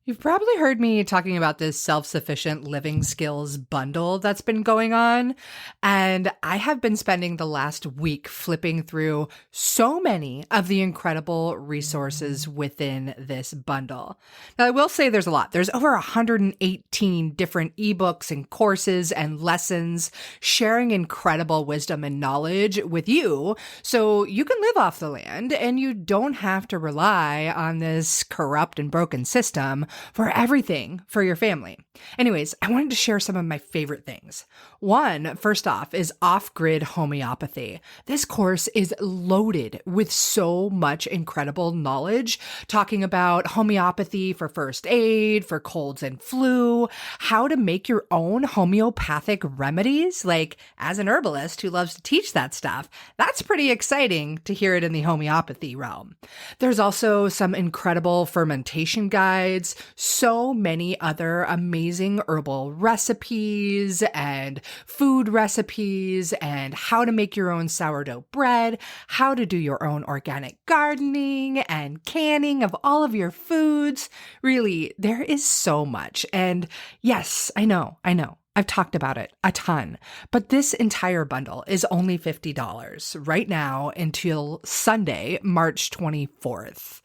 You've probably heard me talking about this self-sufficient living skills bundle that's been going on. And I have been spending the last week flipping through so many of the incredible resources within this bundle. Now, I will say there's a lot. There's over 118 different ebooks and courses and lessons sharing incredible wisdom and knowledge with you so you can live off the land and you don't have to rely on this corrupt and broken system for everything for your family. Anyways, I wanted to share some of my favorite things. One, first off, is off-grid homeopathy. This course is loaded with so much incredible knowledge, talking about homeopathy for first aid, for colds and flu, how to make your own homeopathic remedies. Like, as an herbalist who loves to teach that stuff, that's pretty exciting to hear it in the homeopathy realm. There's also some incredible fermentation guides, so many other amazing herbal recipes and food recipes, and how to make your own sourdough bread, how to do your own organic gardening and canning of all of your foods. Really, there is so much. And yes, I know. I've talked about it a ton, but this entire bundle is only $50 right now until Sunday, March 24th.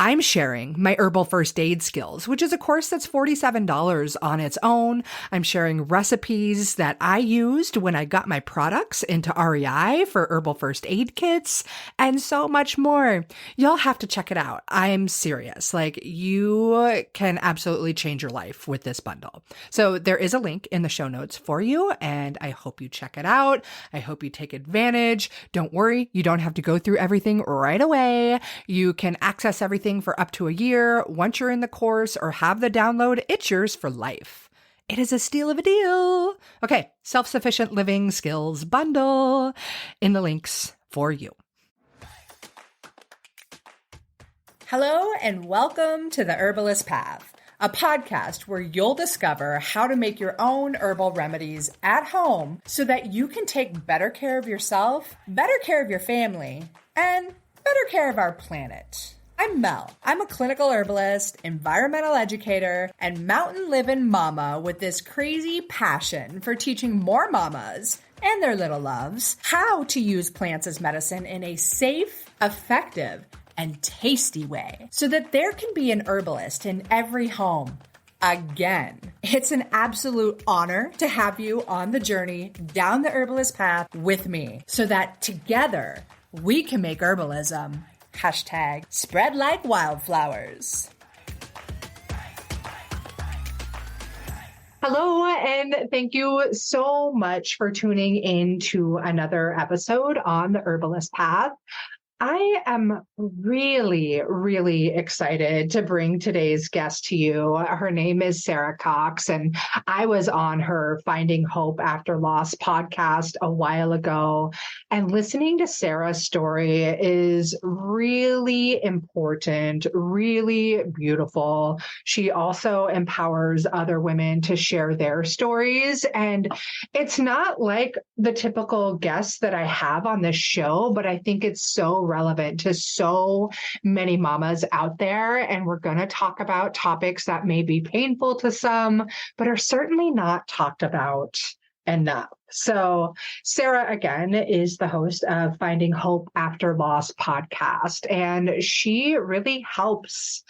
I'm sharing my herbal first aid skills, which is a course that's $47 on its own. I'm sharing recipes that I used when I got my products into REI for herbal first aid kits and so much more. You'll have to check it out. I'm serious. Like, you can absolutely change your life with this bundle. So there is a link in the show notes for you, and I hope you check it out. I hope you take advantage. Don't worry, you don't have to go through everything right away. You can access everything for up to a year. Once you're in the course or have the download, it's yours for life. It is a steal of a deal. Okay, self-sufficient living skills bundle in the links for you. Hello and welcome to the Herbalist Path, a podcast where you'll discover how to make your own herbal remedies at home so that you can take better care of yourself, better care of your family, and better care of our planet. I'm Mel. I'm a clinical herbalist, environmental educator, and mountain living mama with this crazy passion for teaching more mamas and their little loves how to use plants as medicine in a safe, effective, and tasty way so that there can be an herbalist in every home. Again, it's an absolute honor to have you on the journey down the herbalist path with me so that together we can make herbalism #spread like wildflowers. Hello, and thank you so much for tuning in to another episode on the Herbalist Path. I am really, really excited to bring today's guest to you. Her name is Sarah Cox, and I was on her Finding Hope After Loss podcast a while ago. And listening to Sarah's story is really important, really beautiful. She also empowers other women to share their stories. And it's not like the typical guests that I have on this show, but I think it's so relevant to so many mamas out there. And we're going to talk about topics that may be painful to some, but are certainly not talked about enough. So Sarah, again, is the host of Finding Hope After Loss podcast, and she really helps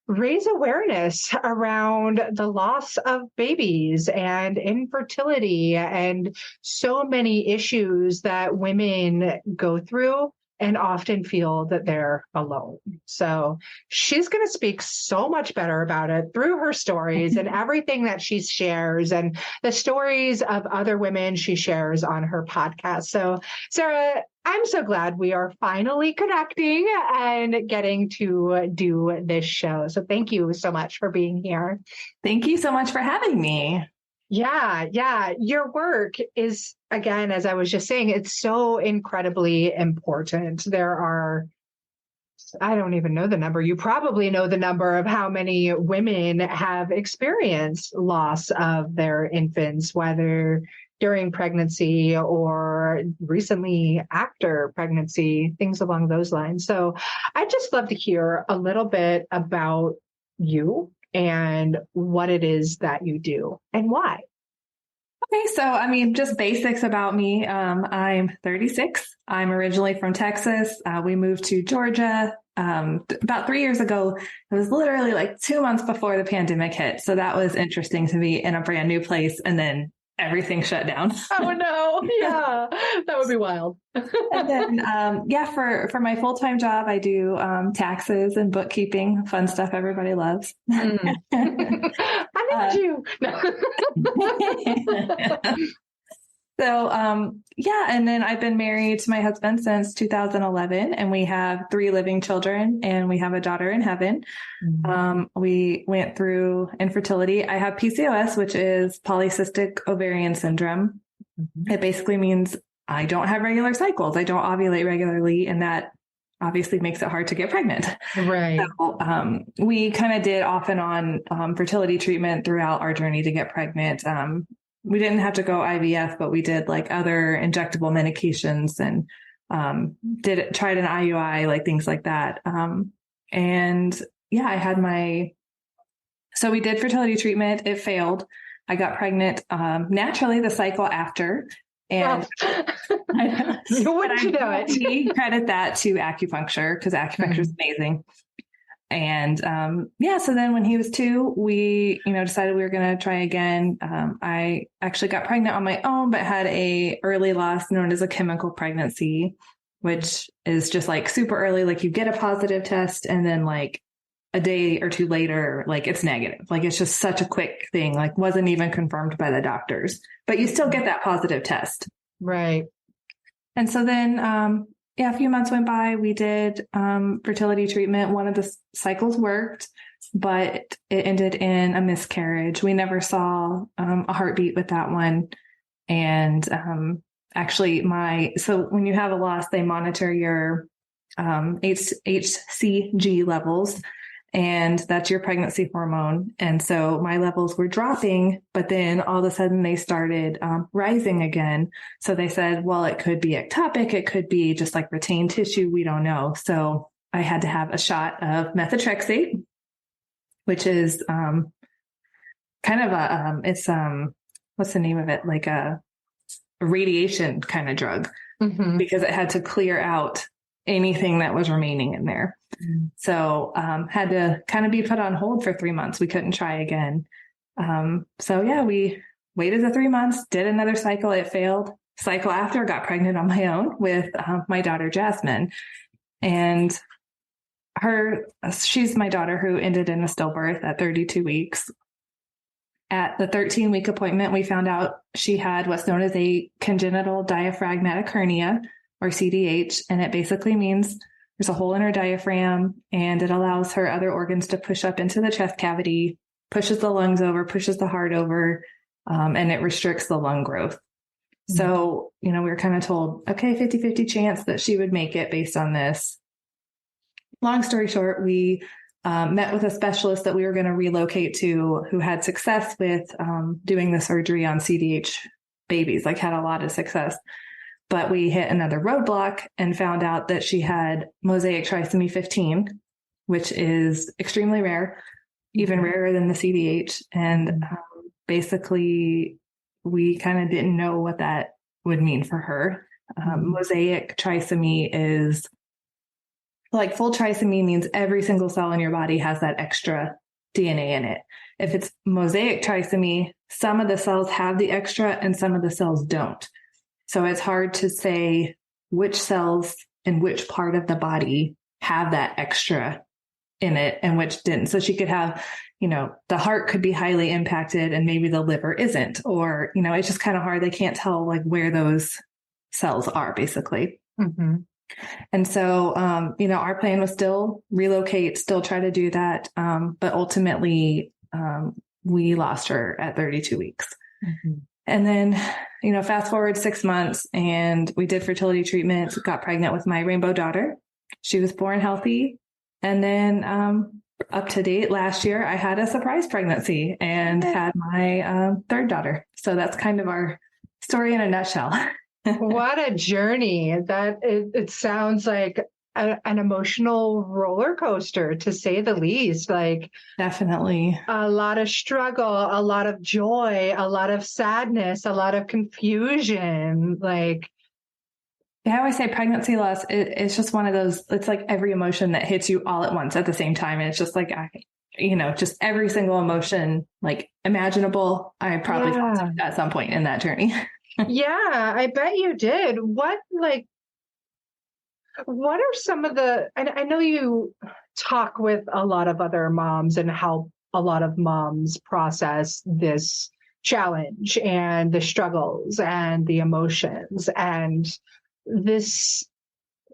raise awareness around the loss of babies and infertility and so many issues that women go through and often feel that they're alone. So she's going to speak so much better about it through her stories and everything that she shares and the stories of other women she shares on her podcast. So Sarah, I'm so glad we are finally connecting and getting to do this show. So thank you so much for being here. Thank you so much for having me. Yeah. Your work is, again, as I was just saying, it's so incredibly important. There are, I don't even know the number. You probably know the number of how many women have experienced loss of their infants, whether during pregnancy or recently after pregnancy, things along those lines. So I'd just love to hear a little bit about you and what it is that you do and why. Okay, so just basics about me. I'm 36. I'm originally from Texas. We moved to Georgia about 3 years ago. It was literally like 2 months before the pandemic hit. So that was interesting to be in a brand new place and then everything shut down. Oh no. Yeah. That would be wild. And then, for my full-time job, I do taxes and bookkeeping, fun stuff everybody loves. I need you. So, and then I've been married to my husband since 2011, and we have 3 living children, and we have a daughter in heaven. We went through infertility. I have PCOS, which is polycystic ovarian syndrome. It basically means I don't have regular cycles. I don't ovulate regularly, and that obviously makes it hard to get pregnant. Right. So, we kind of did off and on fertility treatment throughout our journey to get pregnant. We didn't have to go IVF, but we did like other injectable medications and tried an IUI, like things like that. So we did fertility treatment. It failed. I got pregnant naturally the cycle after. And wouldn't you know it? We credit that to acupuncture because acupuncture is amazing. And so then when he was 2, we decided we were going to try again. I actually got pregnant on my own, but had a early loss known as a chemical pregnancy, which is just like super early. Like you get a positive test and then like a day or 2 later, like it's negative. Like it's just such a quick thing, like wasn't even confirmed by the doctors, but you still get that positive test. Right. And so then, a few months went by. We did fertility treatment. One of the cycles worked, but it ended in a miscarriage. We never saw a heartbeat with that one. And so when you have a loss, they monitor your HCG levels, and that's your pregnancy hormone. And so my levels were dropping, but then all of a sudden they started rising again. So they said, well, it could be ectopic. It could be just like retained tissue. We don't know. So I had to have a shot of methotrexate, which is what's the name of it? Like a radiation kind of drug, because it had to clear out anything that was remaining in there. So had to kind of be put on hold for 3 months. We couldn't try again. We waited the 3 months, did another cycle. It failed. Cycle after, got pregnant on my own with my daughter, Jasmine. And she's my daughter who ended in a stillbirth at 32 weeks. At the 13-week appointment, we found out she had what's known as a congenital diaphragmatic hernia, or CDH. And it basically means there's a hole in her diaphragm, and it allows her other organs to push up into the chest cavity, pushes the lungs over, pushes the heart over, and it restricts the lung growth. So, we were kind of told, okay, 50-50 chance that she would make it based on this. Long story short, we met with a specialist that we were going to relocate to who had success with doing the surgery on CDH babies, like had a lot of success. But we hit another roadblock and found out that she had mosaic trisomy 15, which is extremely rare, even rarer than the CDH. And basically, we kind of didn't know what that would mean for her. Mosaic trisomy is like full trisomy means every single cell in your body has that extra DNA in it. If it's mosaic trisomy, some of the cells have the extra and some of the cells don't. So it's hard to say which cells in which part of the body have that extra in it and which didn't. So she could have, the heart could be highly impacted and maybe the liver isn't, or, it's just kind of hard. They can't tell like where those cells are basically. And so, our plan was still relocate, still try to do that. But ultimately, we lost her at 32 weeks. And then, fast forward 6 months and we did fertility treatment, got pregnant with my rainbow daughter. She was born healthy. And then up to date last year, I had a surprise pregnancy and had my third daughter. So that's kind of our story in a nutshell. What a journey. It sounds like an emotional roller coaster, to say the least. Like, Definitely. a lot of struggle, a lot of joy, a lot of sadness, a lot of confusion. Like, Yeah, I always say pregnancy loss, it's just one of those, it's like every emotion that hits you all at once at the same time. And it's just like, just every single emotion, like imaginable, I probably felt it at some point in that journey. Yeah, I bet you did. What are some of I know you talk with a lot of other moms and help a lot of moms process this challenge and the struggles and the emotions and this.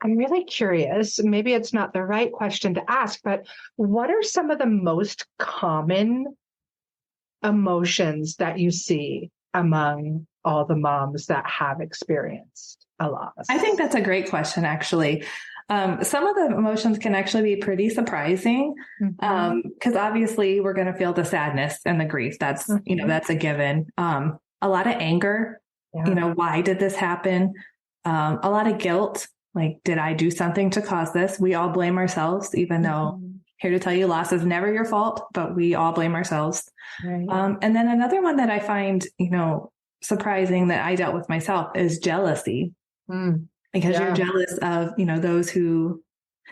I'm really curious. Maybe it's not the right question to ask, but what are some of the most common emotions that you see among all the moms that have experienced a loss? I think that's a great question, actually. Some of the emotions can actually be pretty surprising because obviously we're going to feel the sadness and the grief. That's, that's a given. A lot of anger, why did this happen? A lot of guilt. Like, did I do something to cause this? We all blame ourselves, even though here to tell you loss is never your fault, but we all blame ourselves. Right. And then another one that I find, surprising that I dealt with myself is jealousy. Because you're jealous of, those who,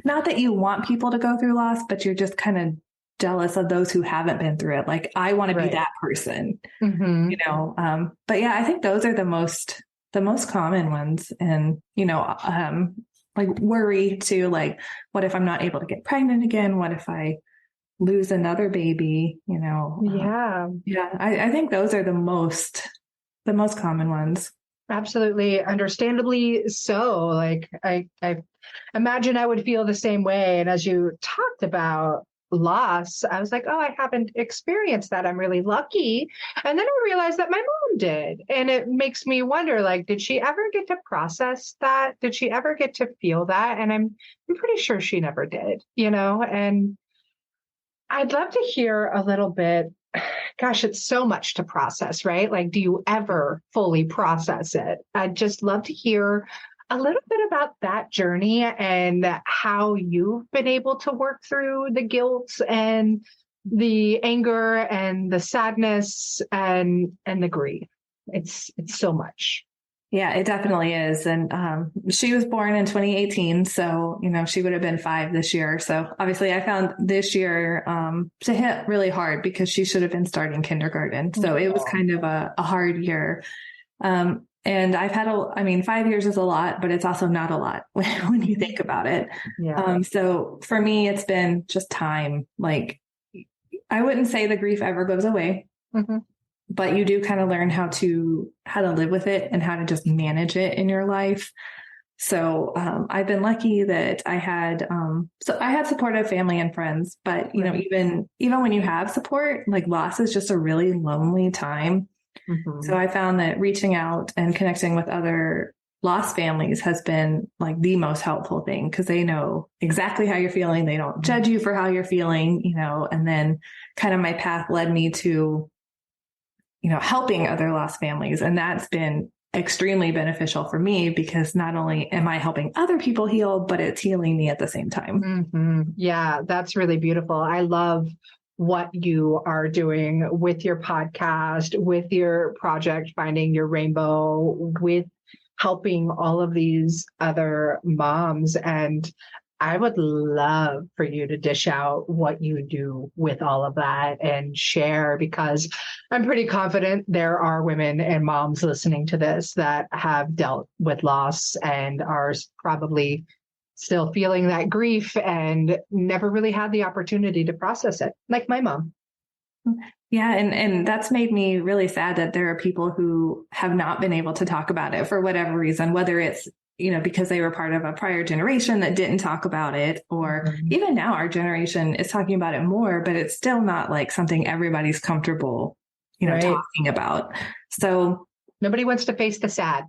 not that you want people to go through loss, but you're just kind of jealous of those who haven't been through it. Like, I want to be that person, but yeah, I think those are the most common ones. And, like worry too, like, what if I'm not able to get pregnant again? What if I lose another baby? I think those are the most common ones. Absolutely. Understandably so. Like, I imagine I would feel the same way. And as you talked about loss, I was like, oh, I haven't experienced that. I'm really lucky. And then I realized that my mom did. And it makes me wonder, like, did she ever get to process that? Did she ever get to feel that? And I'm pretty sure she never did, and I'd love to hear a little bit. Gosh, it's so much to process, right? Like, do you ever fully process it? I'd just love to hear a little bit about that journey and how you've been able to work through the guilt and the anger and the sadness and the grief. It's so much. Yeah, it definitely is. And she was born in 2018. So, she would have been 5 this year. So obviously I found this year to hit really hard because she should have been starting kindergarten. So it was kind of a hard year. And I've had 5 years is a lot, but it's also not a lot when you think about it. Yeah. So for me, it's been just time. Like, I wouldn't say the grief ever goes away. But you do kind of learn how to live with it and how to just manage it in your life. So I've been lucky that I had supportive family and friends, but even when you have support, like, loss is just a really lonely time. So I found that reaching out and connecting with other lost families has been like the most helpful thing because they know exactly how you're feeling. They don't judge you for how you're feeling, and then kind of my path led me to helping other lost families. And that's been extremely beneficial for me because not only am I helping other people heal, but it's healing me at the same time. Yeah, that's really beautiful. I love what you are doing with your podcast, with your project, Finding Your Rainbow, with helping all of these other moms. And I would love for you to dish out what you do with all of that and share, because I'm pretty confident there are women and moms listening to this that have dealt with loss and are probably still feeling that grief and never really had the opportunity to process it, like my mom. Yeah. And that's made me really sad that there are people who have not been able to talk about it for whatever reason, whether it's because they were part of a prior generation that didn't talk about it, or even now our generation is talking about it more, but it's still not like something everybody's comfortable, talking about. So nobody wants to face the sad.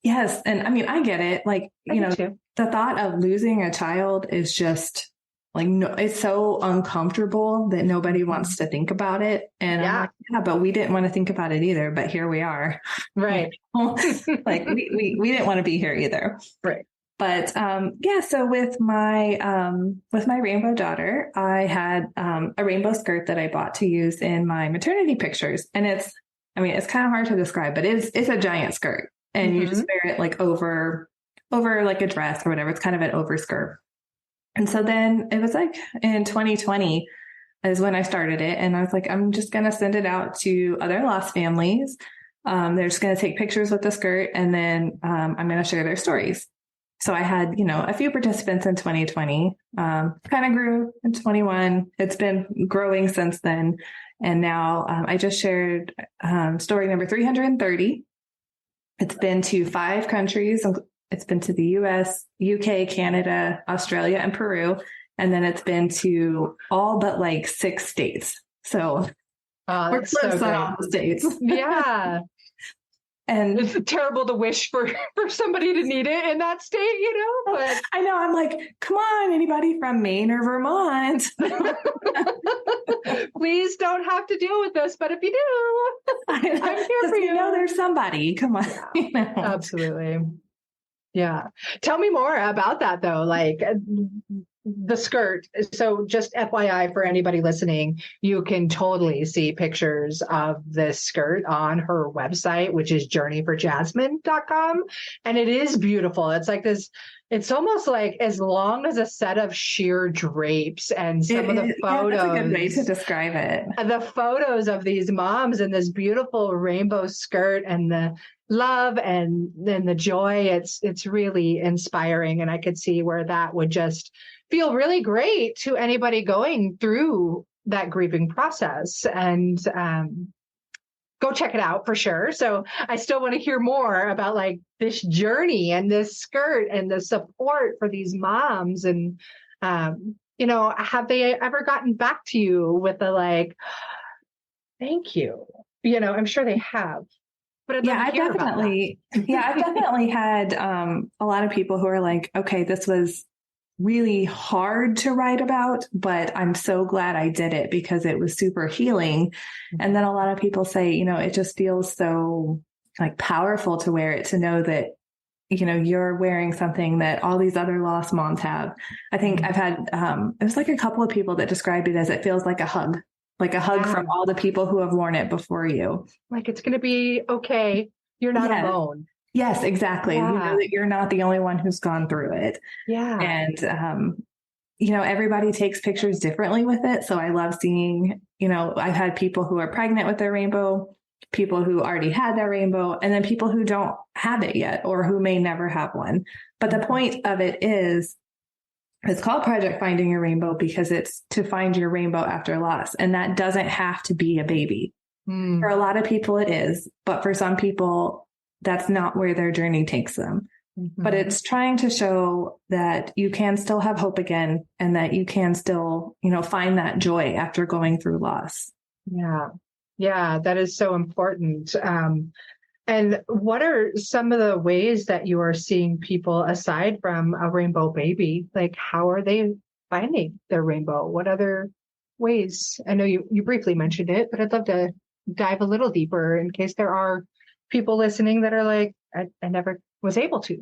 Yes. And I get it. Like, the thought of losing a child is just like, no, it's so uncomfortable that nobody wants to think about it. And I'm like, yeah, but we didn't want to think about it either, but here we are. Right. Like we didn't want to be here either. Right. But yeah, so with my rainbow daughter, I had a rainbow skirt that I bought to use in my maternity pictures, and it's kind of hard to describe, but it's a giant skirt, and you just wear it like over like a dress or whatever. It's kind of an overskirt. And so then it was like in 2020 is when I started it, and I was like, I'm just gonna send it out to other lost families. They're just gonna take pictures with the skirt, and then I'm gonna share their stories. So I had, a few participants in 2020, kind of grew in 21. It's been growing since then. And now I just shared story number 330. It's been to 5 countries. It's been to the US, UK, Canada, Australia, and Peru. And then it's been to all but like 6 states. So we're close on all the states. Yeah. And it's terrible to wish for somebody to need it in that state, but I know. I'm like, come on, anybody from Maine or Vermont. Please don't have to deal with this. But if you do, I'm here for you. There's somebody. Come on. Absolutely. Yeah. Tell me more about that, though. Like the skirt. So just FYI for anybody listening, you can totally see pictures of this skirt on her website, which is journeyforjasmine.com. And it is beautiful. It's like this, it's almost like as long as a set of sheer drapes, and some of the photos. Yeah, that's a good way to describe it. The photos of these moms in this beautiful rainbow skirt, and the love and then the joy, it's really inspiring. And I could see where that would just feel really great to anybody going through that grieving process. And go check it out for sure. So I still want to hear more about like this journey and this skirt and the support for these moms. And have they ever gotten back to you with the like, thank you? I'm sure they have. But I've definitely had a lot of people who are like, okay, this was really hard to write about, but I'm so glad I did it because it was super healing. And then a lot of people say, it just feels so like powerful to wear it, to know that, you're wearing something that all these other lost moms have. I think I've had, it was like a couple of people that described it as it feels like a hug from all the people who have worn it before you. Like it's going to be okay. You're not alone. Yes, exactly. Yeah. You know that you're not the only one who's gone through it. Yeah. And, everybody takes pictures differently with it. So I love seeing, I've had people who are pregnant with their rainbow, people who already had their rainbow, and then people who don't have it yet or who may never have one. But the point of it is, it's called Project Finding Your Rainbow because it's to find your rainbow after loss. And that doesn't have to be a baby. For a lot of people it is, but for some people, that's not where their journey takes them. But it's trying to show that you can still have hope again, and that you can still, find that joy after going through loss. Yeah. Yeah, that is so important. And what are some of the ways that you are seeing people, aside from a rainbow baby, like how are they finding their rainbow? What other ways? I know you briefly mentioned it, but I'd love to dive a little deeper in case there are people listening that are like, I never was able to,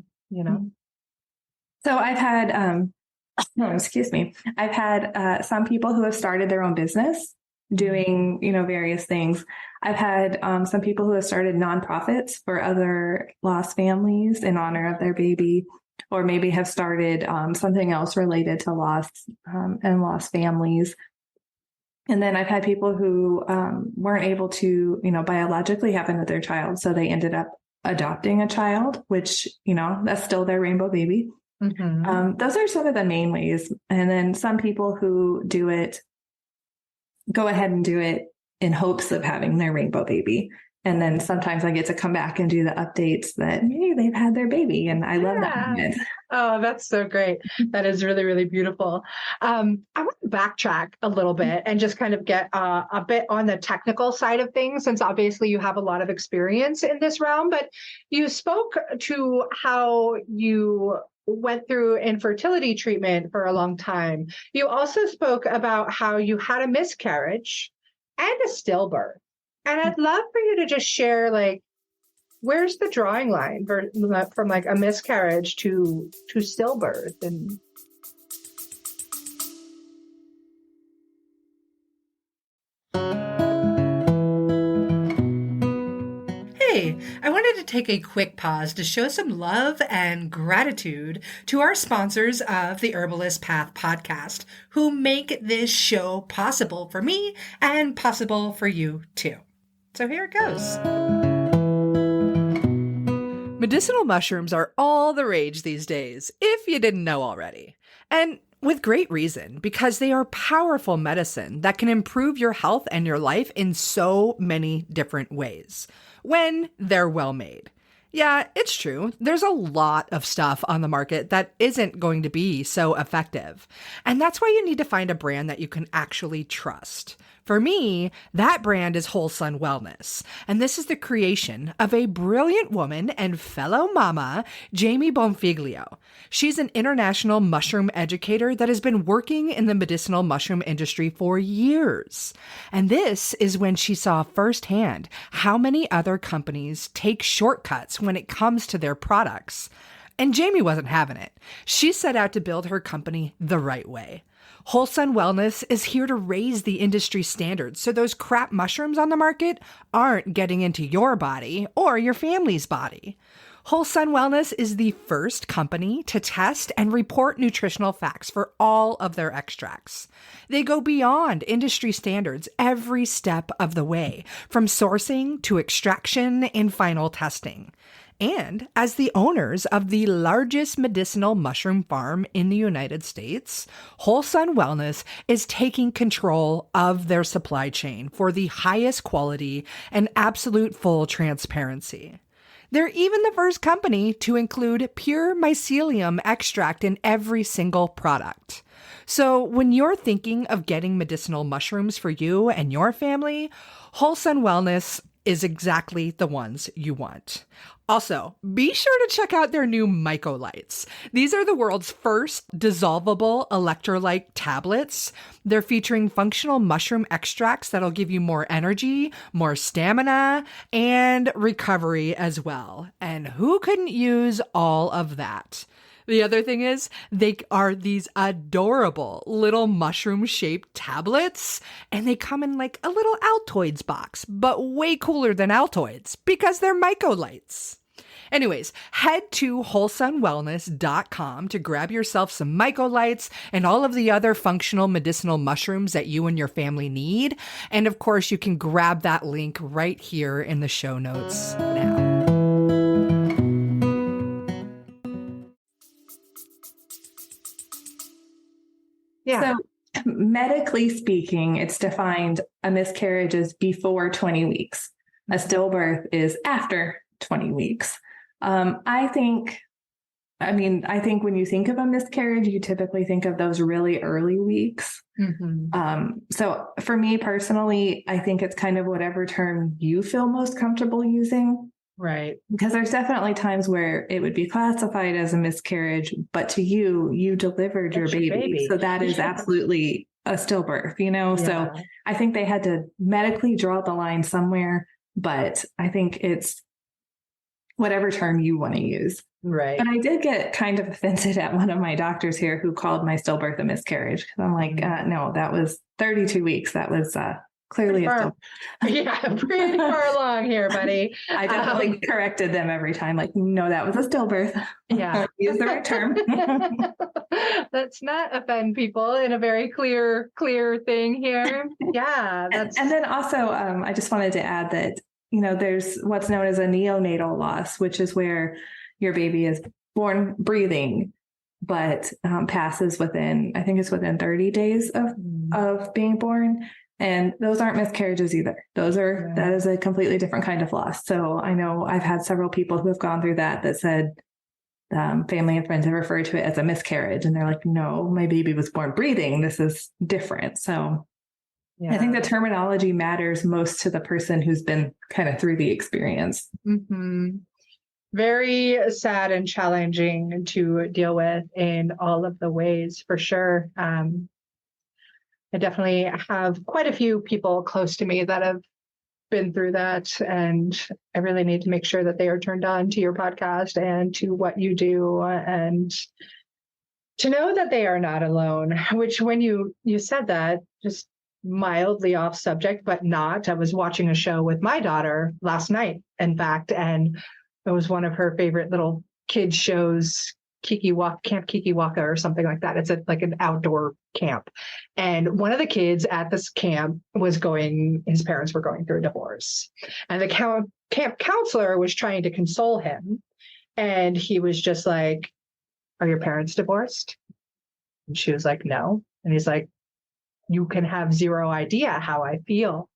So I've had, excuse me, I've had some people who have started their own business doing, various things. I've had some people who have started nonprofits for other lost families in honor of their baby, or maybe have started something else related to loss and lost families. And then I've had people who weren't able to, biologically have another child. So they ended up adopting a child, which, that's still their rainbow baby. Those are some of the main ways. And then some people who do it, go ahead and do it in hopes of having their rainbow baby. And then sometimes I get to come back and do the updates that, hey, they've had their baby. And I love that moment. Oh, that's so great. That is really, really beautiful. I want to backtrack a little bit and just kind of get a bit on the technical side of things, since obviously you have a lot of experience in this realm, but you spoke to how you went through infertility treatment for a long time. You also spoke about how you had a miscarriage and a stillbirth. And I'd love for you to just share, like, where's the drawing line from like a miscarriage to stillbirth? And Hey, I wanted to take a quick pause to show some love and gratitude to our sponsors of the Herbalist Path podcast, who make this show possible for me and possible for you too. So here it goes. Medicinal mushrooms are all the rage these days, if you didn't know already. And with great reason, because they are powerful medicine that can improve your health and your life in so many different ways when they're well made. Yeah, it's true. There's a lot of stuff on the market that isn't going to be so effective. And that's why you need to find a brand that you can actually trust. For me, that brand is Whole Sun Wellness, and this is the creation of a brilliant woman and fellow mama, Jamie Bonfiglio. She's an international mushroom educator that has been working in the medicinal mushroom industry for years. And this is when she saw firsthand how many other companies take shortcuts when it comes to their products. And Jamie wasn't having it. She set out to build her company the right way. Whole Sun Wellness is here to raise the industry standards so those crap mushrooms on the market aren't getting into your body or your family's body. Whole Sun Wellness is the first company to test and report nutritional facts for all of their extracts. They go beyond industry standards every step of the way, from sourcing to extraction and final testing. And as the owners of the largest medicinal mushroom farm in the United States, Whole Sun Wellness is taking control of their supply chain for the highest quality and absolute full transparency. They're even the first company to include pure mycelium extract in every single product. So when you're thinking of getting medicinal mushrooms for you and your family, Whole Sun Wellness is exactly the ones you want. Also, be sure to check out their new Mycolites. These are the world's first dissolvable electrolyte tablets. They're featuring functional mushroom extracts that'll give you more energy, more stamina, and recovery as well. And who couldn't use all of that? The other thing is, they are these adorable little mushroom-shaped tablets, and they come in like a little Altoids box, but way cooler than Altoids because they're Mycolites. Anyways, head to wholesunwellness.com to grab yourself some Mycolites and all of the other functional medicinal mushrooms that you and your family need. And of course, you can grab that link right here in the show notes now. Yeah. So medically speaking, it's defined a miscarriage is before 20 weeks. A stillbirth is after 20 weeks. I think when you think of a miscarriage, you typically think of those really early weeks. Mm-hmm. So for me personally, I think it's kind of whatever term you feel most comfortable using. right. Because there's definitely times where it would be classified as a miscarriage, but to you delivered your baby. So that is absolutely a stillbirth, Yeah. So I think they had to medically draw the line somewhere, but I think it's whatever term you want to use. Right. But I did get kind of offended at one of my doctors here who called my stillbirth a miscarriage. Because I'm like, no, that was 32 weeks. That was clearly a stillbirth. Yeah, pretty far along here, buddy. I definitely corrected them every time. Like, no, that was a stillbirth. Yeah. Use the right term. Let's not offend people in a very clear thing here. Yeah. And then also, I just wanted to add that, there's what's known as a neonatal loss, which is where your baby is born breathing, but passes within 30 days of being born. And those aren't miscarriages either. That is a completely different kind of loss. So I know I've had several people who have gone through that said family and friends have referred to it as a miscarriage. And they're like, no, my baby was born breathing. This is different. So I think the terminology matters most to the person who's been kind of through the experience. Mm-hmm. Very sad and challenging to deal with in all of the ways, for sure. I definitely have quite a few people close to me that have been through that, and I really need to make sure that they are turned on to your podcast and to what you do, and to know that they are not alone. Which, when you said that, just mildly off subject, but not. I was watching a show with my daughter last night, in fact, and it was one of her favorite little kids shows, Camp Kikiwaka or something like that. It's like an outdoor camp. And one of the kids at this camp his parents were going through a divorce. And the camp counselor was trying to console him. And he was just like, "Are your parents divorced?" And she was like, "No." And he's like, "You can have zero idea how I feel."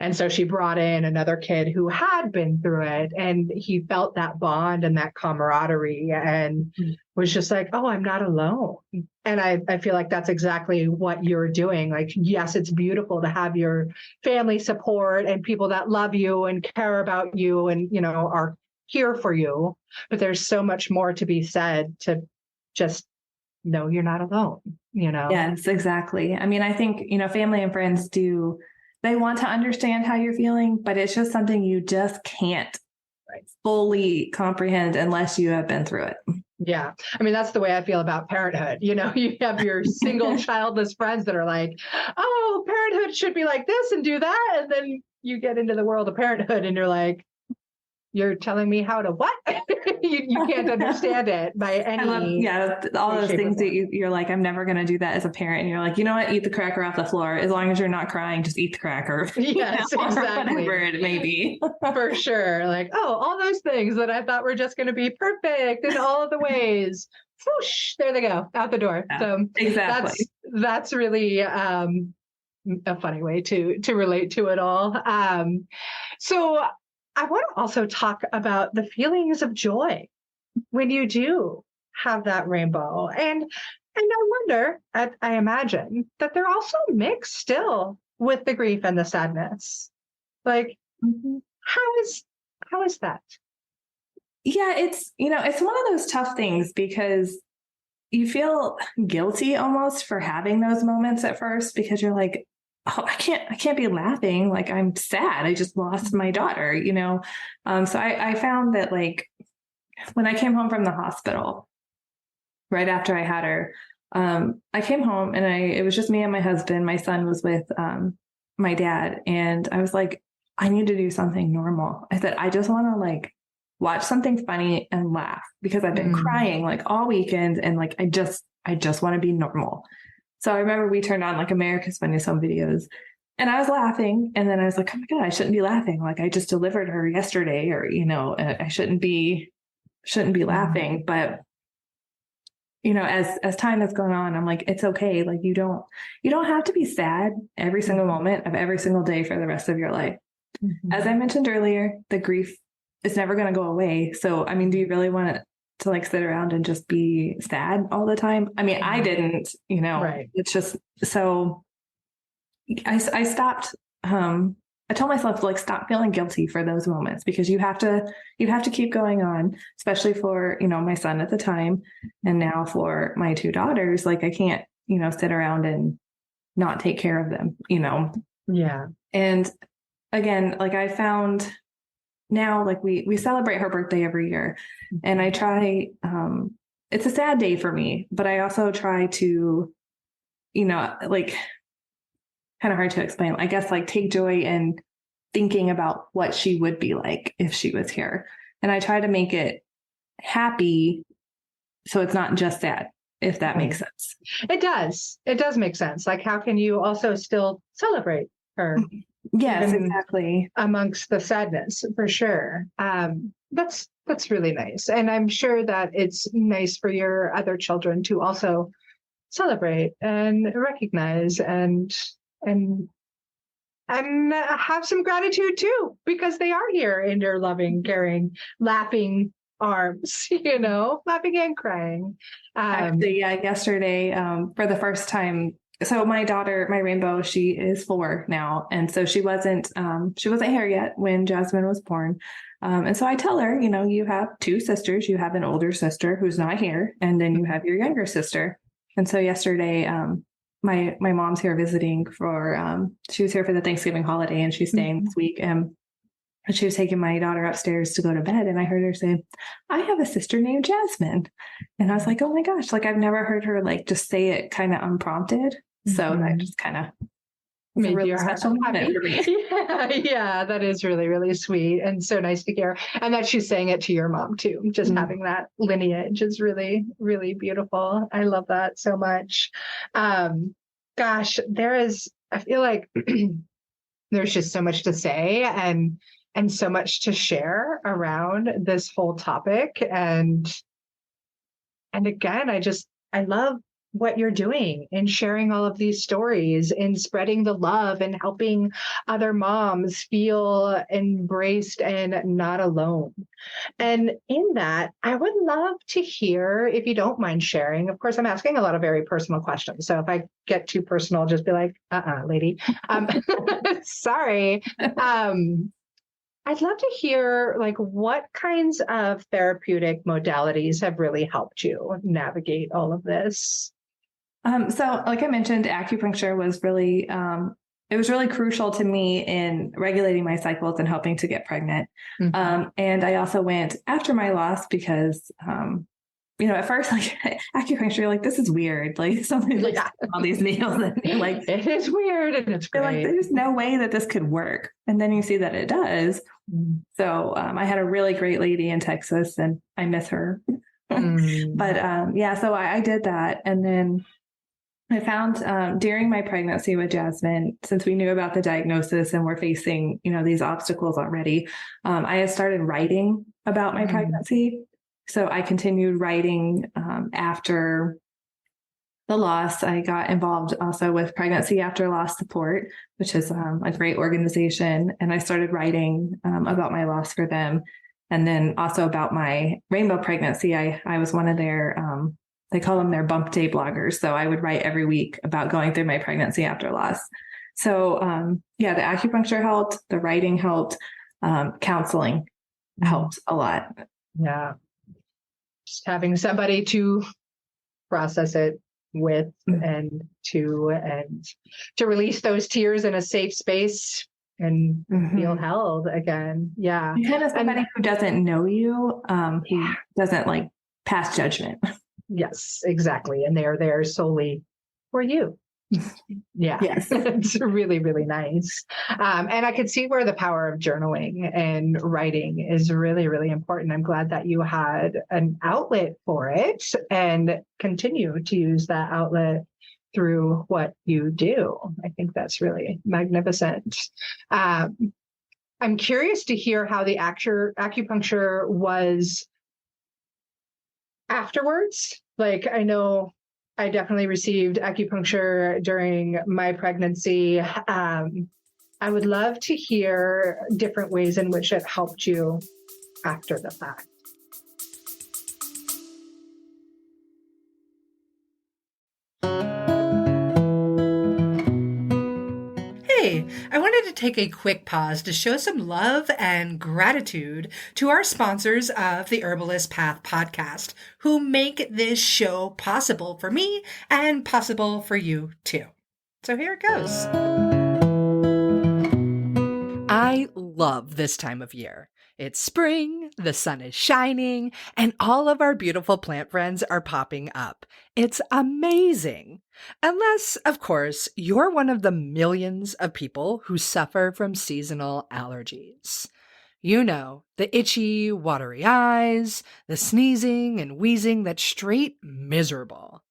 And so she brought in another kid who had been through it, and he felt that bond and that camaraderie and was just like, "Oh, I'm not alone." And I feel like that's exactly what you're doing. Like, yes, it's beautiful to have your family support and people that love you and care about you and, are here for you. But there's so much more to be said to just know you're not alone, Yes, exactly. I mean, I think, family and friends they want to understand how you're feeling, but it's just something you just can't fully comprehend unless you have been through it. Yeah. I mean, that's the way I feel about parenthood. You have your single childless friends that are like, "Oh, parenthood should be like this and do that." And then you get into the world of parenthood and you're like, "You're telling me how to what?" you can't understand it by any. All those things that you're like, "I'm never going to do that as a parent." And you're like, "You know what? Eat the cracker off the floor. As long as you're not crying, just eat the cracker." Yes, exactly. Whatever it may be. For sure. Like, oh, all those things that I thought were just going to be perfect in all of the ways. Whoosh, there they go, out the door. Yeah, so exactly. That's really a funny way to relate to it all. So I want to also talk about the feelings of joy when you do have that rainbow. And I wonder, I imagine that they're also mixed still with the grief and the sadness. Like, how is that? Yeah, it's one of those tough things because you feel guilty almost for having those moments at first, because you're like, "Oh, I can't be laughing. Like, I'm sad. I just lost my daughter, So I found that, like, when I came home from the hospital, right after I had her, I came home and it was just me and my husband. My son was with my dad, and I was like, "I need to do something normal." I said, "I just want to like watch something funny and laugh, because I've been crying like all weekend, and like I just want to be normal." So I remember we turned on like America's Funniest Home Videos, and I was laughing, and then I was like, "Oh my God, I shouldn't be laughing. Like, I just delivered her yesterday, or I shouldn't be laughing." But as time has gone on, I'm like, it's okay. Like, you don't have to be sad every single moment of every single day for the rest of your life. As I mentioned earlier, the grief is never going to go away. So, I mean, do you really want to like sit around and just be sad all the time? I mean, I didn't, Right. It's just, so I stopped, I told myself to like stop feeling guilty for those moments, because you have to keep going on, especially for, my son at the time. And now for my two daughters, like I can't, sit around and not take care of them, Yeah. And again, like I found now, like we celebrate her birthday every year, and I try, it's a sad day for me, but I also try to, like, kind of hard to explain, I guess, like take joy in thinking about what she would be like if she was here. And I try to make it happy, so it's not just sad, if that makes sense. It does. It does make sense. Like, how can you also still celebrate her? Yes, exactly. Amongst the sadness, for sure. That's really nice. And I'm sure that it's nice for your other children to also celebrate and recognize and have some gratitude too, because they are here in your loving, caring, laughing arms, laughing and crying. Actually, yesterday, for the first time, so my daughter, my Rainbow, she is 4 now. And so she wasn't here yet when Jasmine was born. And so I tell her, you have 2 sisters, you have an older sister who's not here, and then you have your younger sister. And so yesterday, my mom's here visiting for, she was here for the Thanksgiving holiday and she's staying this week. And she was taking my daughter upstairs to go to bed. And I heard her say, I have a sister named Jasmine. And I was like, oh my gosh, like I've never heard her like just say it kind of unprompted. So that just kind of made really your heart special moment for me. Yeah, that is really, really sweet and so nice to hear. And that she's saying it to your mom too. Just having that lineage is really, really beautiful. I love that so much. Gosh, I feel like there's just so much to say and so much to share around this whole topic. And again, I love what you're doing in sharing all of these stories, in spreading the love and helping other moms feel embraced and not alone. And in that, I would love to hear, if you don't mind sharing. Of course, I'm asking a lot of very personal questions. So if I get too personal, just be like, lady. Sorry. I'd love to hear like what kinds of therapeutic modalities have really helped you navigate all of this. So like I mentioned, acupuncture was really, it was really crucial to me in regulating my cycles and helping to get pregnant. And I also went after my loss because, at first, like acupuncture, like this is weird. Like something like all these needles, and you're like, it is weird, and it's great. Like, there's no way that this could work, and then you see that it does. So I had a really great lady in Texas, and I miss her. But so I did that, and then I found during my pregnancy with Jasmine, since we knew about the diagnosis and we're facing, these obstacles already, I had started writing about my pregnancy. So I continued writing after the loss. I got involved also with Pregnancy After Loss Support, which is a great organization. And I started writing about my loss for them. And then also about my rainbow pregnancy. I was one of their, they call them their bump day bloggers. So I would write every week about going through my pregnancy after loss. So the acupuncture helped, the writing helped, counseling helped a lot. Yeah. Just having somebody to process it with and to release those tears in a safe space and feel held again. Yeah. Kind of somebody who doesn't know you, who doesn't like pass judgment. Yes, exactly. And they're there solely for you. Yeah. Yes. It's really, really nice. And I could see where the power of journaling and writing is really, really important. I'm glad that you had an outlet for it and continue to use that outlet through what you do. I think that's really magnificent. I'm curious to hear how the acupuncture was afterwards. Like, I know I definitely received acupuncture during my pregnancy. I would love to hear different ways in which it helped you after the fact. Hey, I wanted to take a quick pause to show some love and gratitude to our sponsors of the Herbalist Path podcast, who make this show possible for me and possible for you too. So here it goes. I love this time of year. It's spring, the sun is shining, and all of our beautiful plant friends are popping up. It's amazing. Unless, of course, you're one of the millions of people who suffer from seasonal allergies. You know, the itchy, watery eyes, the sneezing and wheezing that's straight miserable.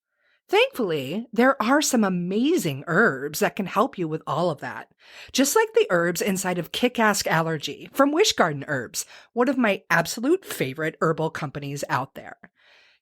Thankfully, there are some amazing herbs that can help you with all of that. Just like the herbs inside of Kick-Ass Allergy from Wish Garden Herbs, one of my absolute favorite herbal companies out there.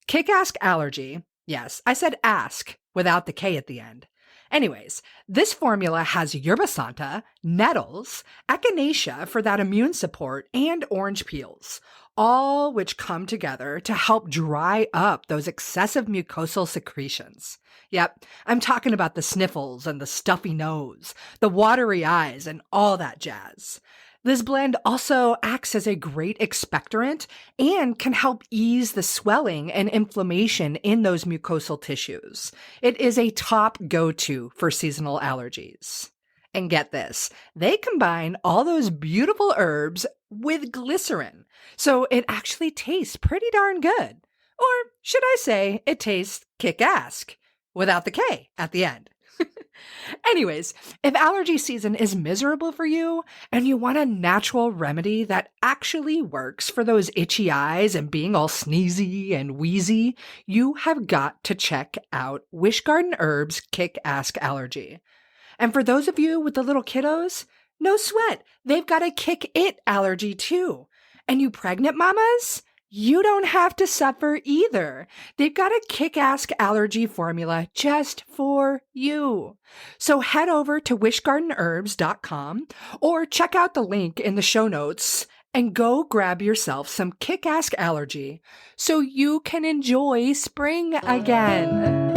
Kick-Ass Allergy, yes, I said ask without the K at the end. Anyways, this formula has yerba santa, nettles, echinacea for that immune support, and orange peels, all which come together to help dry up those excessive mucosal secretions. Yep, I'm talking about the sniffles and the stuffy nose, the watery eyes, and all that jazz. This blend also acts as a great expectorant and can help ease the swelling and inflammation in those mucosal tissues. It is a top go-to for seasonal allergies. And get this, they combine all those beautiful herbs with glycerin, so it actually tastes pretty darn good. Or should I say, it tastes kick-ass, without the K at the end. Anyways, if allergy season is miserable for you and you want a natural remedy that actually works for those itchy eyes and being all sneezy and wheezy, you have got to check out Wish Garden Herbs Kick-Ass Allergy. And for those of you with the little kiddos, no sweat, they've got a kick it allergy too. And you pregnant mamas? You don't have to suffer either. They've got a kick-ass allergy formula just for you. So head over to wishgardenherbs.com or check out the link in the show notes and go grab yourself some kick-ass allergy so you can enjoy spring again.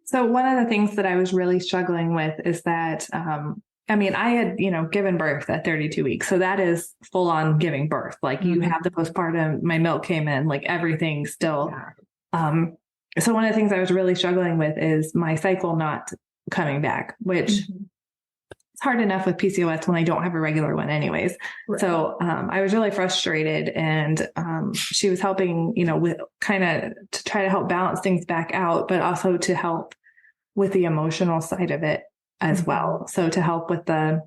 So one of the things that I was really struggling with is that, I had, given birth at 32 weeks. So that is full on giving birth. Like you have the postpartum, my milk came in, like everything still. So one of the things I was really struggling with is my cycle not coming back, which it's hard enough with PCOS when I don't have a regular one anyways. Right. So I was really frustrated, and she was helping, with kind of to try to help balance things back out, but also to help with the emotional side of it as well. So to help with the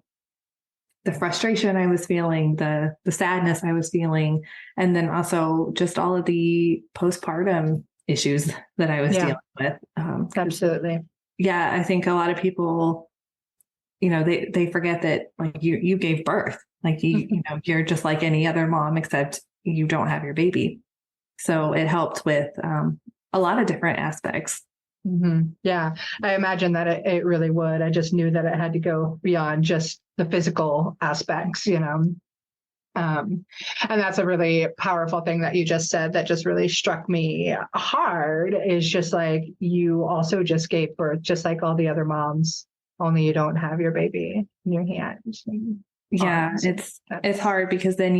frustration I was feeling, the sadness I was feeling, and then also just all of the postpartum issues that I was dealing with. Absolutely. Yeah. I think a lot of people, they forget that like you gave birth, like you're just like any other mom, except you don't have your baby. So it helped with a lot of different aspects. Yeah, I imagine that it really would. I just knew that it had to go beyond just the physical aspects, and that's a really powerful thing that you just said that just really struck me hard, is just like, you also just gave birth just like all the other moms, only you don't have your baby in your hands. Yeah, it's hard because then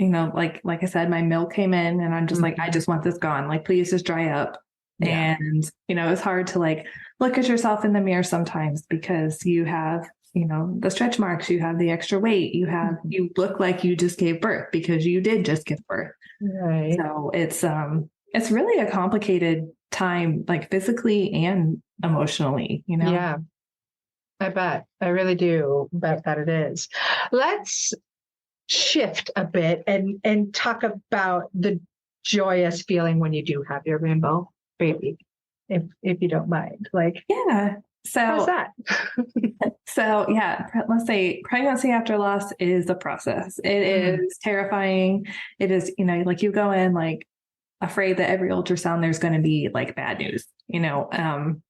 like I said, my milk came in and I'm just like, I just want this gone. Like, please just dry up. Yeah. And, it's hard to like look at yourself in the mirror sometimes because you have, the stretch marks, you have the extra weight, you look like you just gave birth because you did just give birth. Right. So it's really a complicated time, like physically and emotionally, Yeah, I bet. I really do bet that it is. Let's shift a bit and talk about the joyous feeling when you do have your rainbow baby, if you don't mind. Like, yeah. So how's that? So yeah, let's say pregnancy after loss is a process. It is terrifying. It is, like you go in like afraid that every ultrasound there's going to be like bad news, and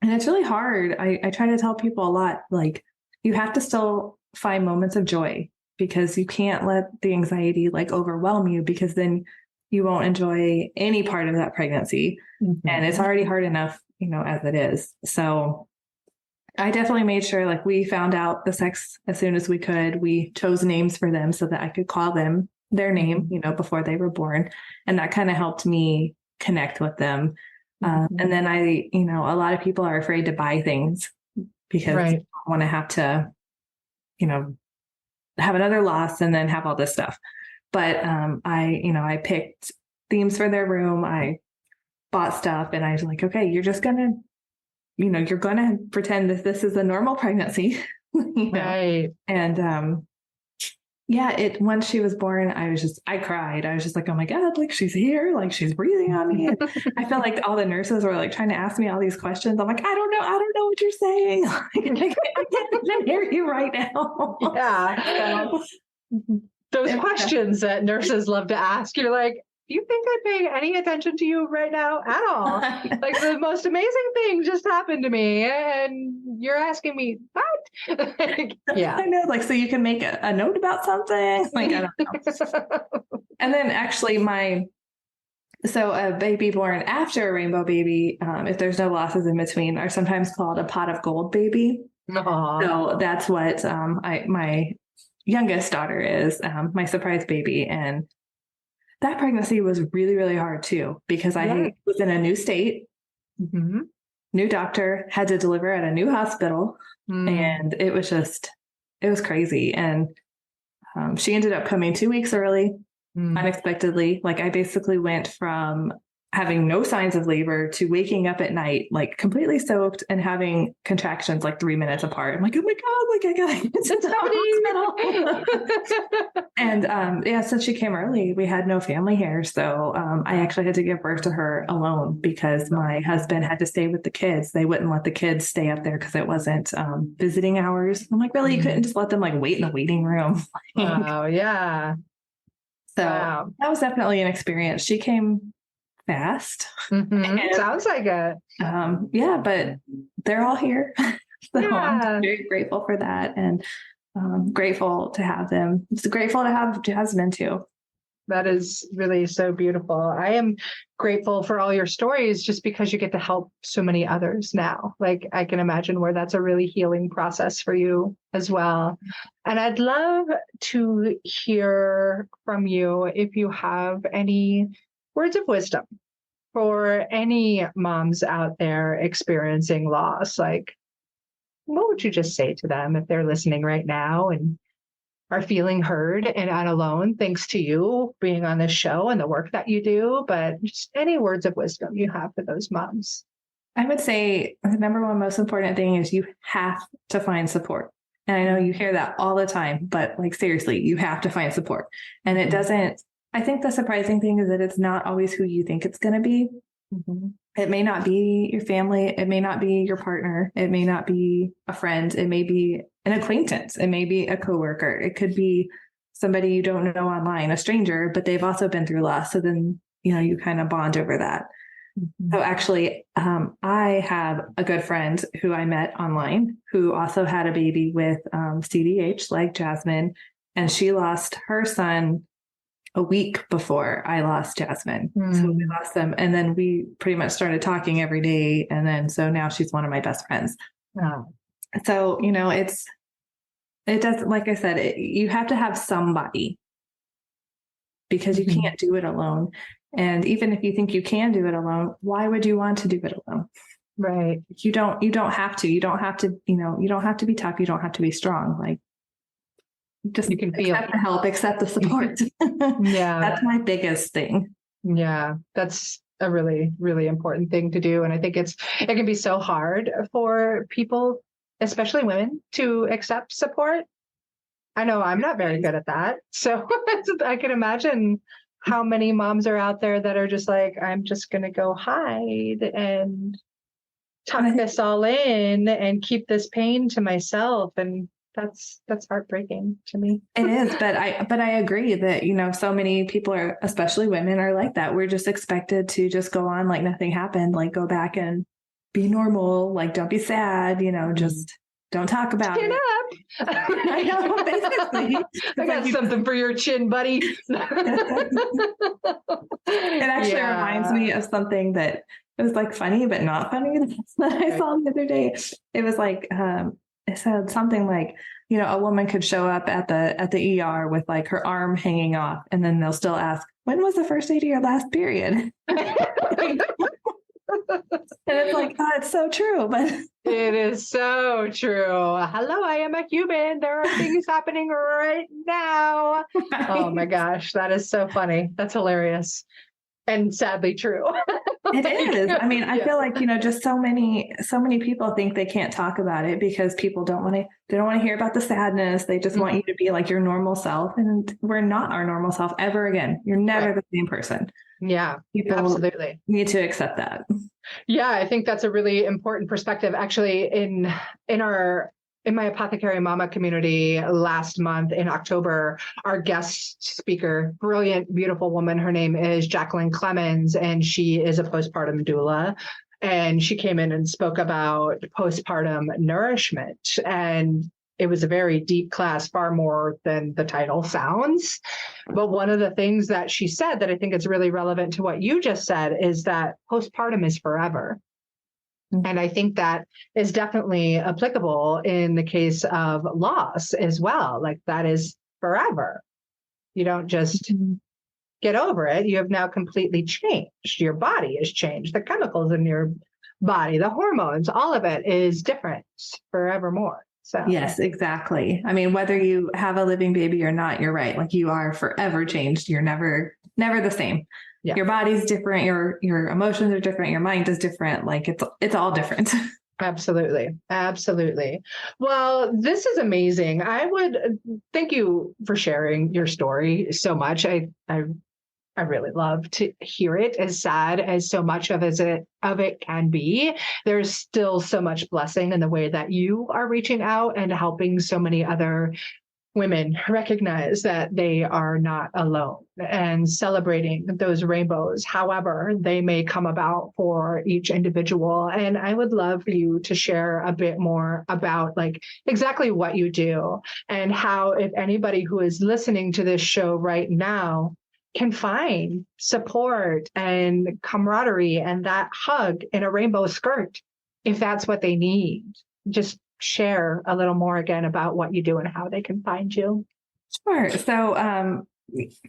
it's really hard. I try to tell people a lot, like you have to still find moments of joy, because you can't let the anxiety like overwhelm you, because then you won't enjoy any part of that pregnancy. And it's already hard enough, as it is. So I definitely made sure like we found out the sex as soon as we could. We chose names for them so that I could call them their name, before they were born. And that kind of helped me connect with them. And then a lot of people are afraid to buy things because they want to have to, have another loss and then have all this stuff. But I picked themes for their room. I bought stuff, and I was like, okay, you're just gonna, you're gonna pretend that this is a normal pregnancy. Right. And once she was born, I cried. I was just like, oh my God, like she's here, like she's breathing on me. And I felt like all the nurses were like trying to ask me all these questions. I'm like, I don't know what you're saying. Like, I can't even hear you right now. Yeah. Those questions that nurses love to ask. You're like, do you think I'm paying any attention to you right now at all? Like the most amazing thing just happened to me and you're asking me what? Yeah. I know, like, so you can make a note about something. Like, I don't know. And then actually So a baby born after a rainbow baby, if there's no losses in between, are sometimes called a pot of gold baby. Aw. So that's what my youngest daughter is, my surprise baby. And that pregnancy was really, really hard too, because I was in a new state, new doctor, had to deliver at a new hospital. And it was crazy. And she ended up coming 2 weeks early, unexpectedly. Like I basically went from having no signs of labor to waking up at night, like completely soaked and having contractions like 3 minutes apart. I'm like, oh my God, like I gotta get to the hospital. And since she came early, we had no family here. So I actually had to give birth to her alone because my husband had to stay with the kids. They wouldn't let the kids stay up there because it wasn't visiting hours. I'm like, really? You couldn't just let them like wait in the waiting room? Oh, yeah. So that was definitely an experience. She came fast. And, sounds like it. But they're all here. So I'm very grateful for that, and grateful to have them. It's grateful to have Jasmine too. That is really so beautiful. I am grateful for all your stories just because you get to help so many others now. Like I can imagine where that's a really healing process for you as well. And I'd love to hear from you if you have any words of wisdom for any moms out there experiencing loss. Like, what would you just say to them if they're listening right now and are feeling heard and not alone, thanks to you being on this show and the work that you do, but just any words of wisdom you have for those moms? I would say the number one most important thing is you have to find support. And I know you hear that all the time, but like seriously, you have to find support. And it doesn't, I think the surprising thing is that it's not always who you think it's going to be. It may not be your family. It may not be your partner. It may not be a friend. It may be an acquaintance. It may be a coworker. It could be somebody you don't know online, a stranger, but they've also been through loss. So then, you kind of bond over that. So actually, I have a good friend who I met online who also had a baby with CDH like Jasmine, and she lost her son a week before I lost Jasmine. So we lost them. And then we pretty much started talking every day. And then, so now she's one of my best friends. So, it doesn't, like I said, you have to have somebody because you can't do it alone. And even if you think you can do it alone, why would you want to do it alone? Right. You don't have to, you don't have to be tough. You don't have to be strong. Like, just you can feel accept the help, accept the support. Yeah. That's my biggest thing. Yeah. That's a really, really important thing to do. And I think it can be so hard for people, especially women, to accept support. I know I'm not very good at that. So I can imagine how many moms are out there that are just like, I'm just going to go hide and tuck this all in and keep this pain to myself. And that's heartbreaking to me. It is, but I agree that, so many people are, especially women, are like that. We're just expected to just go on like nothing happened, like go back and be normal, like don't be sad, just don't talk about it. Up. I know, basically. I got something for your chin, buddy. It actually reminds me of something that was like funny, but not funny that I saw the other day. It was like, it said something like, a woman could show up at the ER with like her arm hanging off, and then they'll still ask, when was the first day of your last period? And it's like, oh, it's so true. But it is so true. Hello, I am a human. There are things happening right now. Right. Oh my gosh, that is so funny. That's hilarious. And sadly true. It is. I mean, I feel like, just so many people think they can't talk about it because people don't want to hear about the sadness. They just want you to be like your normal self. And we're not our normal self ever again. You're never the same person. Yeah, people absolutely need to accept that. Yeah, I think that's a really important perspective. Actually, in my Apothecary Mama community last month in October, our guest speaker, brilliant, beautiful woman, her name is Jacqueline Clemens, and she is a postpartum doula. And she came in and spoke about postpartum nourishment. And it was a very deep class, far more than the title sounds. But one of the things that she said that I think is really relevant to what you just said is that postpartum is forever. And I think that is definitely applicable in the case of loss as well. Like that is forever. You don't just get over it. You have now completely changed. Your body has changed. The chemicals in your body, the hormones, all of it is different forevermore. So yes, exactly. I mean, whether you have a living baby or not, you're right. Like you are forever changed. You're never the same. Yeah. Your body's different. Your emotions are different. Your mind is different. Like it's all different. Absolutely. Absolutely. Well, this is amazing. I would thank you for sharing your story so much. I really love to hear it, as sad as so much of it can be. There's still so much blessing in the way that you are reaching out and helping so many other women recognize that they are not alone and celebrating those rainbows, however they may come about for each individual. And I would love for you to share a bit more about like exactly what you do and how, if anybody who is listening to this show right now can find support and camaraderie and that hug in a rainbow skirt, if that's what they need. Just share a little more again about what you do and how they can find you. Sure. So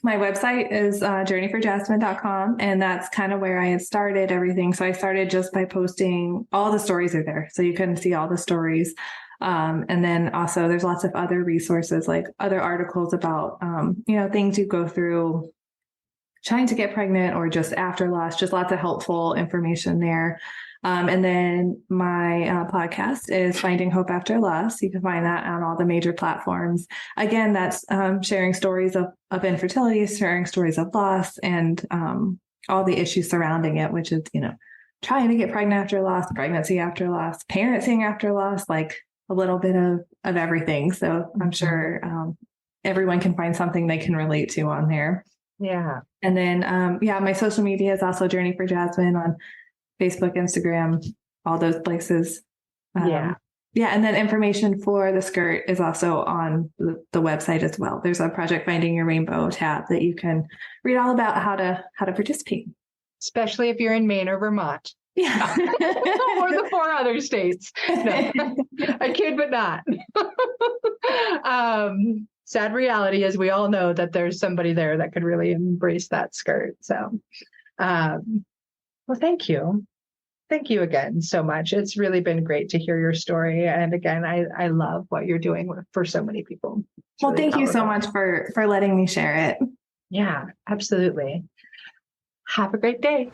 my website is journeyforjasmine.com, and that's kind of where I had started everything. So I started just by posting, all the stories are there, so you can see all the stories. And then also there's lots of other resources, like other articles about, things you go through trying to get pregnant or just after loss, just lots of helpful information there. And then my podcast is Finding Hope After Loss. You can find that on all the major platforms. Again, that's sharing stories of infertility, sharing stories of loss, and all the issues surrounding it, which is, trying to get pregnant after loss, pregnancy after loss, parenting after loss, like a little bit of everything. So I'm sure everyone can find something they can relate to on there. Yeah. And then, my social media is also Journey for Jasmine on Facebook, Instagram, all those places. Yeah. And then information for the skirt is also on the website as well. There's a Project Finding Your Rainbow tab that you can read all about how to participate. Especially if you're in Maine or Vermont. Yeah. Or the 4 other states. No, I kid, but not. Sad reality is we all know that there's somebody there that could really embrace that skirt. So, well, thank you. Thank you again so much. It's really been great to hear your story. And again, I love what you're doing for so many people. Well, thank you so much for letting me share it. Yeah, absolutely. Have a great day.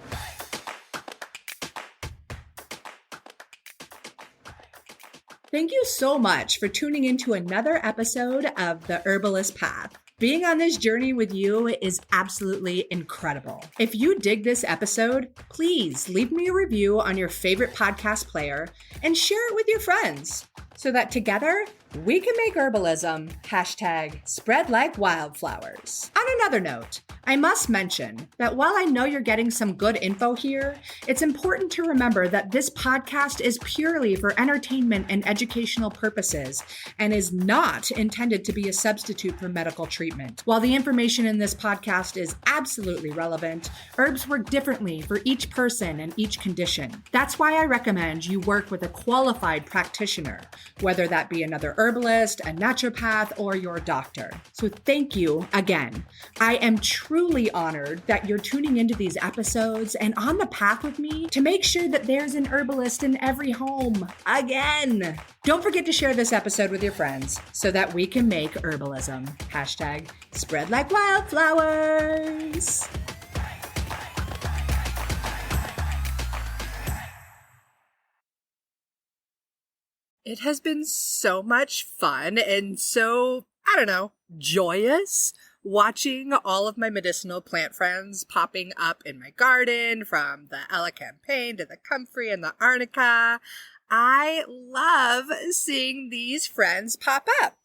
Thank you so much for tuning into another episode of The Herbalist Path. Being on this journey with you is absolutely incredible. If you dig this episode, please leave me a review on your favorite podcast player and share it with your friends so that together we can make herbalism #spread like wildflowers. On another note, I must mention that while I know you're getting some good info here, it's important to remember that this podcast is purely for entertainment and educational purposes and is not intended to be a substitute for medical treatment. While the information in this podcast is absolutely relevant, herbs work differently for each person and each condition. That's why I recommend you work with a qualified practitioner, whether that be another herbalist, a naturopath, or your doctor. So thank you again. I am truly honored that you're tuning into these episodes and on the path with me to make sure that there's an herbalist in every home again. Don't forget to share this episode with your friends so that we can make herbalism #spread like wildflowers. It has been so much fun and so, joyous watching all of my medicinal plant friends popping up in my garden, from the Ella Campaign to the Comfrey and the Arnica. I love seeing these friends pop up.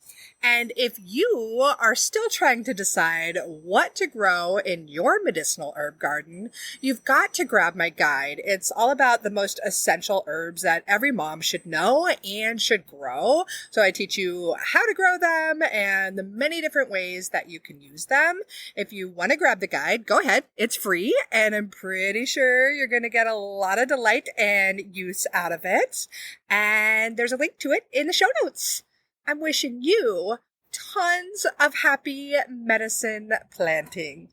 And if you are still trying to decide what to grow in your medicinal herb garden, you've got to grab my guide. It's all about the most essential herbs that every mom should know and should grow. So I teach you how to grow them and the many different ways that you can use them. If you want to grab the guide, go ahead. It's free, and I'm pretty sure you're going to get a lot of delight and use out of it. And there's a link to it in the show notes. I'm wishing you tons of happy medicine planting.